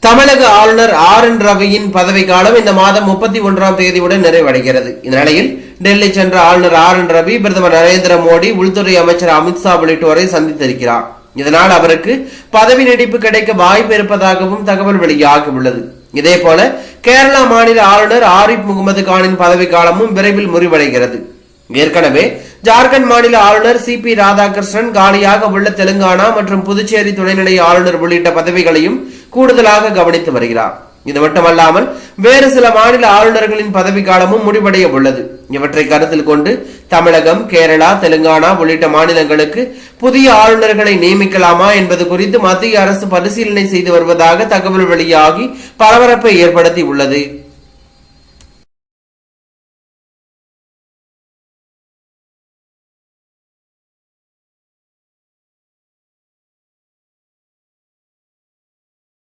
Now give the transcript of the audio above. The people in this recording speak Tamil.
தமிழக ஆளுநர் ஆர் என் ரவியின் பதவிக்காலம் இந்த மாதம் 31ஆம் தேதியுடன் நிறைவடைகிறது. இந்த நிலையில் டெல்லி சென்ற ஆளுநர் ஆர் என் ரவி பிரதமர் நரேந்திர மோடி, உள்துறை அமைச்சர் அமித்ஷா உள்ளிட்டோரை சந்தித்திருக்கிறார். இதனால் அவருக்கு பதவி நீடிப்பு கிடைக்க வாய்ப்பு இருப்பதாகவும் தகவல் வெளியாகியுள்ளது. இதேபோல கேரளா மாநில ஆளுநர் ஆரிப் முகமது கானின் பதவிக்காலமும் விரைவில் முடிவடைகிறது. ஏற்கனவே ஜார்க்கண்ட் மாநில ஆளுநர் சி.பி. ராதாகிருஷ்ணன், காலியாக உள்ள தெலுங்கானா மற்றும் புதுச்சேரி துணைநிலை ஆளுநர் உள்ளிட்ட பதவிகளையும் கூடுதலாக கவனித்து வருகிறார். இது மட்டுமல்லாமல் வேறு சில மாநில ஆளுநர்களின் பதவிக்காலமும் முடிவடைய உள்ளது. இவற்றை கருத்தில் கொண்டு தமிழகம், கேரளா, தெலுங்கானா உள்ளிட்ட மாநிலங்களுக்கு புதிய ஆளுநர்களை நியமிக்கலாமா என்பது குறித்து மத்திய அரசு பரிசீலனை செய்து வருவதாக தகவல் வெளியாகி பரபரப்பை ஏற்படுத்தி உள்ளது.